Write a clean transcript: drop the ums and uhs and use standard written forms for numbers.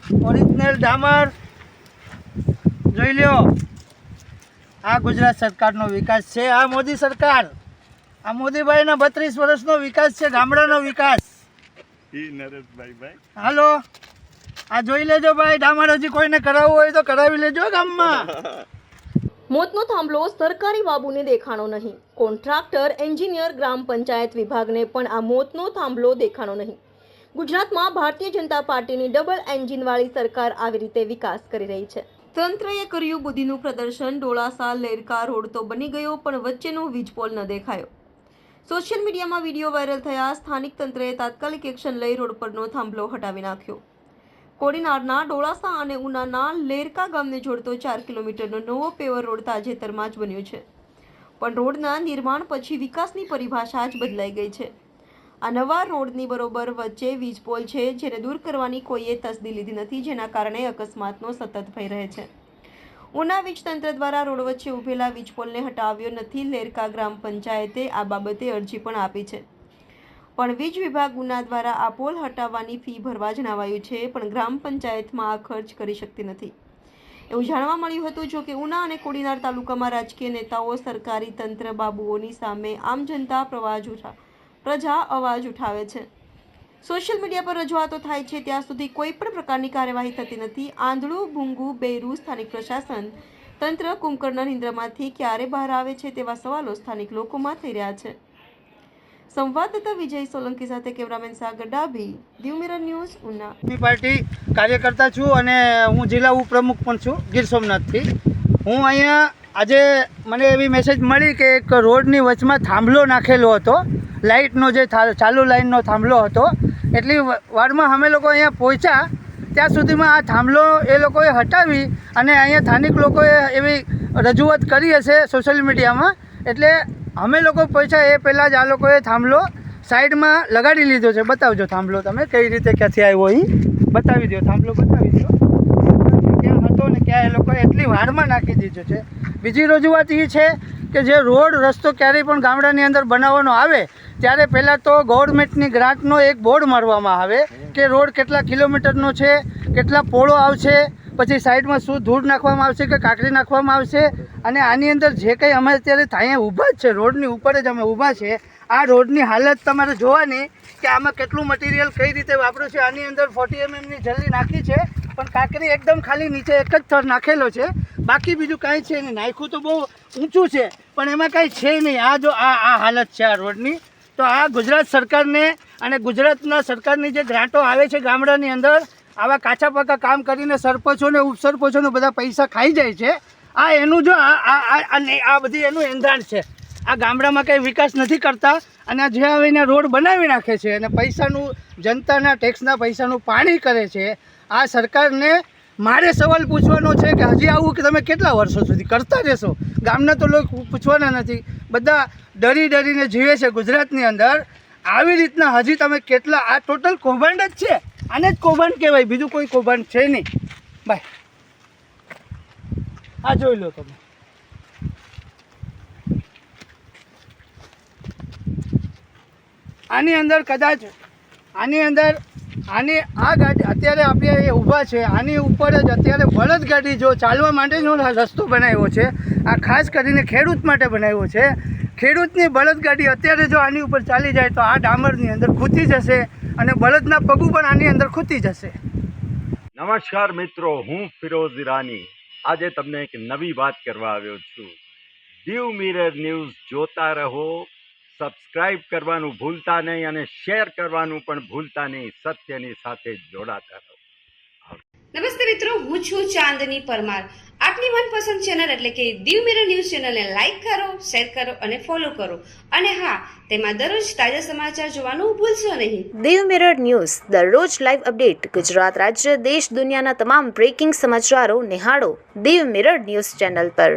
Original ડામર જોઈ લ્યો। આ ગુજરાત સરકારનો વિકાસ છે। આ મોદી સરકાર, આ મોદીભાઈના 32 વર્ષનો વિકાસ છે, ગામડાનો વિકાસ। હાલો, આ જોઈ લેજો ભાઈ, ડામર હજી કોઈને કરાવવું હોય તો કરાવી લેજો ગામમાં। મોતનો થાંભલો સરકારી બાબુને દેખાણો નહીં, કોન્ટ્રાક્ટર, એન્જિનિયર, ગ્રામ પંચાયત વિભાગને પણ આ મોતનો થાંભલો દેખાણો નહીં। ગુજરાતમાં ભારતીય જનતા પાર્ટીની ડબલ એન્જિનવાળી સરકાર આવી રીતે વિકાસ કરી રહી છે। તંત્રએ કર્યું બુદ્ધિનું પ્રદર્શન। ડોળાસા લેરકા રોડ તો બની ગયો, પણ વચ્ચેનો વીજપોલ ન દેખાયો। સોશિયલ મીડિયામાં વિડીયો વાયરલ થયા। સ્થાનિક તંત્રએ તાત્કાલિક એક્શન લઈ રોડ પરનો થાંભલો હટાવી નાખ્યો। કોડીનારના ડોળાસા અને ઉનાના લેરકા ગામને જોડતો 4 કિલોમીટરનો નવો પેવર રોડ તાજેતરમાં જ બન્યો છે, પણ રોડના નિર્માણ પછી વિકાસની પરિભાષા જ બદલાઈ ગઈ છે। આ નવા રોડની બરોબર વચ્ચે વીજપોલ છે, જેને દૂર કરવાની કોઈએ તસદી લીધી નથી, જેના કારણે અકસ્માતનો સતત ભય રહે છે। ઉના વીજ તંત્ર દ્વારા રોડ વચ્ચે ઉભેલા વીજપોલને હટાવ્યો નથી। લેરકા ગ્રામ પંચાયતે આ બાબતે અરજી પણ આપી છે, પણ વીજ વિભાગ ઉના દ્વારા આ પોલ હટાવવાની ફી ભરવા જણાવાયું છે, પણ ગ્રામ પંચાયતમાં આ ખર્ચ કરી શકતી નથી એવું જાણવા મળ્યું હતું। જો કે ઉના અને કોડીનાર તાલુકામાં રાજકીય નેતાઓ, સરકારી તંત્ર બાબુઓની સામે આમ જનતા પ્રજા અવાજ ઉઠાવે છે। સોશિયલ મીડિયા પર રજૂઆતો થાય છે, ત્યાં સુધી કોઈ પણ પ્રકારની કાર્યવાહી થતી નથી। આંધળું, ભૂંગું, બેરું સ્થાનિક પ્રશાસન તંત્ર કુંભકર્ણ નિંદ્રામાંથી ક્યારે બહાર આવે છે તેવા સવાલો સ્થાનિક લોકોમાં થઈ રહ્યા છે। સંવાદદાતા વિજય સોલંકી સાથે cameraman Sagar Dabhi, Diu mirror news, Una. Party કાર્યકર્તા છું અને હું જિલ્લા ઉપપ્રમુખ પણ છું ગીર સોમનાથથી। હું અહીંયા આજે મને એવી મેસેજ મળી કે એક રોડની વચમાં થાંભલો નાખેલો હતો, લાઇટનો જે ચાલુ લાઇનનો થાંભલો હતો। એટલી વારમાં અમે લોકો અહીંયા પહોંચ્યા, ત્યાં સુધીમાં આ થાંભલો એ લોકોએ હટાવી અને અહીંયા સ્થાનિક લોકોએ એવી રજૂઆત કરી હશે સોશિયલ મીડિયામાં, એટલે અમે લોકો પહોંચ્યા એ પહેલાં જ આ લોકોએ થાંભલો સાઈડમાં લગાડી લીધો છે। બતાવજો થાંભલો, તમે કઈ રીતે ક્યાંથી આવ્યો એ બતાવી દો, થાંભલો બતાવી દો ક્યાં હતો ને ક્યાં એ લોકોએ એટલી વારમાં નાખી દીધો છે। બીજી રજૂઆત એ છે કે જે રોડ રસ્તો ક્યારેય પણ ગામડાની અંદર બનાવવાનો આવે ત્યારે પહેલાં તો ગવર્મેન્ટની ગ્રાન્ટનો એક બોર્ડ મારવામાં આવે કે રોડ કેટલા કિલોમીટરનો છે, કેટલા પોળો આવશે, પછી સાઈડમાં શું ધૂળ નાખવામાં આવશે કે કાંકરી નાખવામાં આવશે। અને આની અંદર જે કંઈ અમે અત્યારે અહીંયા ઊભા જ છે, રોડની ઉપર જ અમે ઊભા છે। આ રોડની હાલત તમારે જોવાની કે આમાં કેટલું મટીરિયલ કઈ રીતે વાપર્યું છે। આની અંદર 40 mm જલ્દી નાખી છે, પણ કાંકરી એકદમ ખાલી નીચે એક જ થર નાખેલો છે, બાકી બીજું કાંઈ છે નહીં। નાખ્યું તો બહુ ઊંચું છે, પણ એમાં કાંઈ છે નહીં। આ જો આ હાલત છે આ રોડની, તો આ ગુજરાત સરકારને અને ગુજરાતના સરકારની જે ગ્રાન્ટો આવે છે ગામડાની અંદર, આવા કાચા પાકા કામ કરીને સરપંચોને ઉપસરપંચોને બધા પૈસા ખાઈ જાય છે। આ એનું જો આ બધી એનું એંધાણ છે। આ ગામડામાં કંઈ વિકાસ નથી કરતા અને આ જે આવીને રોડ બનાવી નાખે છે અને પૈસાનું, જનતાના ટેક્સના પૈસાનું પાણી કરે છે। આ સરકારને મારે સવાલ પૂછવાનો છે કે હજી આવું કે તમે કેટલા વર્ષો સુધી કરતા રહેશો? ગામના તો લોકો પૂછવાના નથી, બધા ડરી ડરીને જીવે છે ગુજરાતની અંદર। આવી રીતના હજી તમે કેટલા, આ ટોટલ કૌભાંડ જ છે, આને જ કૌભાંડ કહેવાય, બીજું કોઈ કૌભાંડ છે નહીં ભાઈ। આ જોઈ લો તમે, આની અંદર કદાચ આની અંદર આ ગાડી અત્યારે આપણે ઊભા છે, આની ઉપર જ અત્યારે બળદગાડી જો ચાલવા માટેનો રસ્તો બનાવ્યો છે। આ ખાસ કરીને ખેડૂત માટે બનાવ્યો છે। ખેડૂતની બળદગાડી અત્યારે જો આની ઉપર ચાલી જાય તો આ ડામરની અંદર ખૂતી જશે અને બળદના પગું પણ આની અંદર ખૂતી જશે। નમસ્કાર મિત્રો, હું ફિરોઝ ઈરાની આજે તમને એક નવી વાત કરવા આવ્યો છું। દીવ મિરર ન્યૂઝ જોતા રહો, સબસ્ક્રાઇબ કરવાનું ભૂલતા નહીં અને શેર કરવાનું પણ ભૂલતા નહીં। સત્યની સાથે જોડાતા રહો। નમસ્તે મિત્રો, હું છું ચાંદની પરમાર। આપની મનપસંદ ચેનલ એટલે કે દીવ મિરર ન્યૂઝ ચેનલને લાઈક કરો, શેર કરો અને ફોલો કરો, અને હા, તેમાં દરરોજ તાજા સમાચાર જોવાનું ભૂલશો નહીં। દીવ મિરર ન્યૂઝ દરરોજ લાઈવ અપડેટ, ગુજરાત રાજ્ય, દેશ, દુનિયાના તમામ બ્રેકિંગ સમાચારો નિહાળો દીવ મિરર ન્યૂઝ ચેનલ પર।